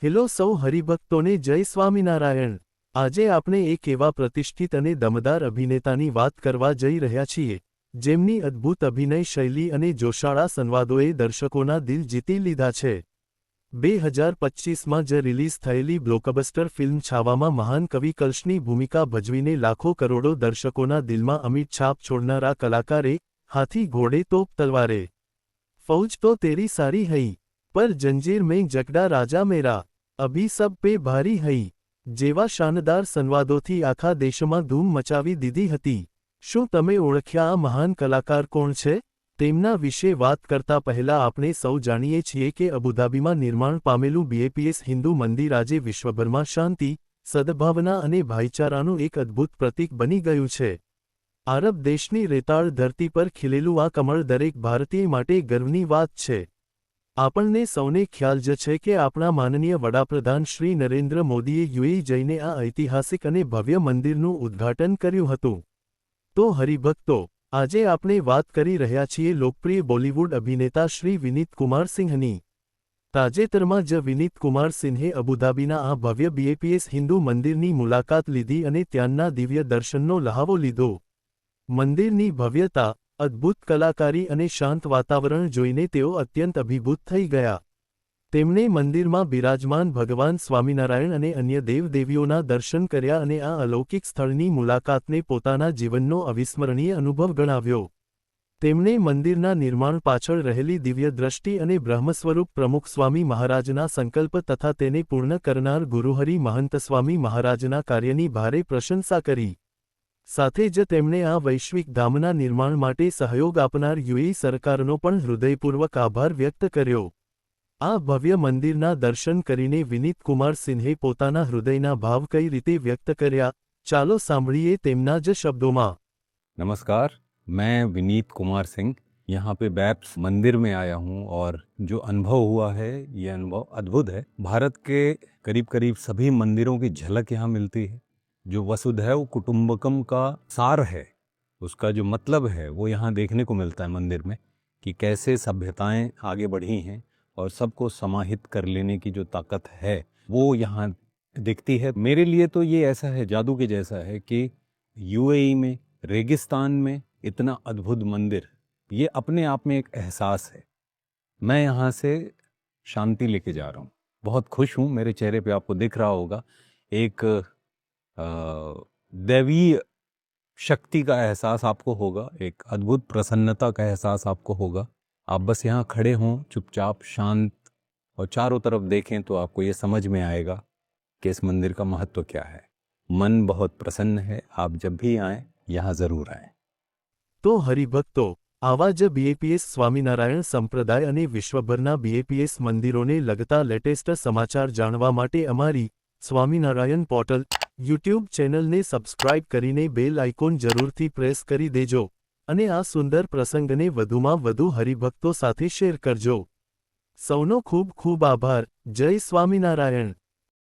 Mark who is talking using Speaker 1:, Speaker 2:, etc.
Speaker 1: Hello સૌ હરિભક્તોને જય સ્વામિનારાયણ। આજે આપણે એક એવા પ્રતિષ્ઠિત અને દમદાર અભિનેતાની વાત કરવા જઈ રહ્યા છીએ, જેમની અદ્ભુત અભિનય શૈલી અને જોશાળા સંવાદોએ દર્શકોના દિલ જીતી લીધા છે। 2025માં જ રિલીઝ થયેલી બ્લોકબસ્ટર ફિલ્મ છાવામાં મહાન કવિ કલ્શની ભૂમિકા ભજવીને લાખો કરોડો દર્શકોના દિલમાં અમિટ છાપ છોડનારા કલાકારે હાથી ઘોડે તોપ તલવારે ફૌજ તો તેરી સારી હઈ पर जंजीर में जकड़ा राजा मेरा अभी सब पे भारी हई जेवा शानदार संवादोथी आखा देशमां धूम मचावी दीधी हती। शुं तमे ओळख्या आ महान कलाकार कोण छे? तेमना विषे वात करता पहला आपणे सौ जाणीए छीए के अबुधाबीमां निर्माण पामेलुं बीएपीएस हिंदू मंदिर आजे विश्वभरमां शांति, सद्भावना अने भाईचारानुं एक अद्भुत प्रतीक बनी गयुं छे। अरब देशनी रेताळ धरती पर खिलेलुं आ कमळ दरेक भारतीय माटे गर्वनी वात छे। આપણને સૌને ખ્યાલ જ છે કે આપણા માનનીય વડાપ્રધાન શ્રી નરેન્દ્ર મોદીએ યુએઈ જઈને આ ઐતિહાસિક અને ભવ્ય મંદિરનું ઉદ્ઘાટન કર્યું હતું। તો હરિભક્તો, આજે આપણે વાત કરી રહ્યા છીએ લોકપ્રિય બોલિવૂડ અભિનેતા શ્રી વિનીત કુમાર સિંહની। તાજેતરમાં જ વિનીત કુમાર સિંહે અબુધાબીના આ ભવ્ય બીએપીએસ હિન્દુ મંદિરની મુલાકાત લીધી અને ત્યાંના દિવ્ય દર્શનનો લહાવો લીધો। મંદિરની ભવ્યતા, અદ્ભુત કલાકારી અને શાંત વાતાવરણ જોઈને તેઓ અત્યંત અભિભૂત થઈ ગયા। તેમણે મંદિરમાં બિરાજમાન ભગવાન સ્વામિનારાયણ અને અન્ય દેવદેવીઓના દર્શન કર્યા અને આ અલૌકિક સ્થળની મુલાકાતને પોતાના જીવનનો અવિસ્મરણીય અનુભવ ગણાવ્યો। તેમણે મંદિરના નિર્માણ પાછળ રહેલી દિવ્ય દ્રષ્ટિ અને બ્રહ્મસ્વરૂપ પ્રમુખ સ્વામી મહારાજના સંકલ્પ તથા તેને પૂર્ણ કરનાર ગુરુહરિ મહંત સ્વામી મહારાજના કાર્યની ભારે પ્રશંસા કરી। સાથે જ તેમણે આ વૈશ્વિક ધામના નિર્માણ માટે સહયોગ આપનાર યુએઈ સરકારનો પણ હૃદયપૂર્વક આભાર વ્યક્ત કર્યો। આ ભવ્ય મંદિરના દર્શન કરીને વિનીત કુમાર સિંહે પોતાના હૃદયના ભાવ કઈ રીતે વ્યક્ત કર્યા, ચાલો સાંભળીએ તેમના જ શબ્દોમાં।
Speaker 2: नमस्कार, मैं विनीत कुमार सिंह यहाँ पे बैप्स मंदिर में आया हूँ और जो अनुभव हुआ है ये अनुभव अद्भुत है। भारत के करीब करीब सभी मंदिरों की झलक यहाँ मिलती है। जो वसुधैव कुटुंबकम का सार है, उसका जो मतलब है वो यहाँ देखने को मिलता है मंदिर में, कि कैसे सभ्यताएं आगे बढ़ी हैं और सबको समाहित कर लेने की जो ताकत है वो यहाँ दिखती है। मेरे लिए तो ये ऐसा है, जादू के जैसा है कि यूएई में रेगिस्तान में इतना अद्भुत मंदिर, ये अपने आप में एक एहसास है। मैं यहाँ से शांति लेके जा रहा हूँ, बहुत खुश हूँ। मेरे चेहरे पे आपको दिख रहा होगा एक दैवीय शक्ति का एहसास आपको होगा, एक अद्भुत प्रसन्नता का एहसास आपको होगा। आप बस यहाँ खड़े हों चुपचाप शांत और चारों तरफ देखें तो आपको ये समझ में आएगा कि इस मंदिर का महत्व क्या है। मन बहुत प्रसन्न है, आप जब भी आएँ यहाँ ज़रूर आएँ।
Speaker 1: तो हरिभक्तो, आवा ज बीएपीएस स्वामीनारायण संप्रदाय अने विश्वभરના बीएपीएस મંદિરોને લગતા લેટેસ્ટ સમાચાર જાણવા માટે અમારી સ્વામિનારાયણ પોર્ટલ યુટ્યુબ ચેનલને સબસ્ક્રાઇબ કરીને બેલ આઇકોન જરૂરથી પ્રેસ કરી દેજો અને આ સુંદર પ્રસંગને વધુમાં વધુ હરિભક્તો સાથે શેર કરજો। સૌનો ખૂબ ખૂબ આભાર। જય સ્વામિનારાયણ।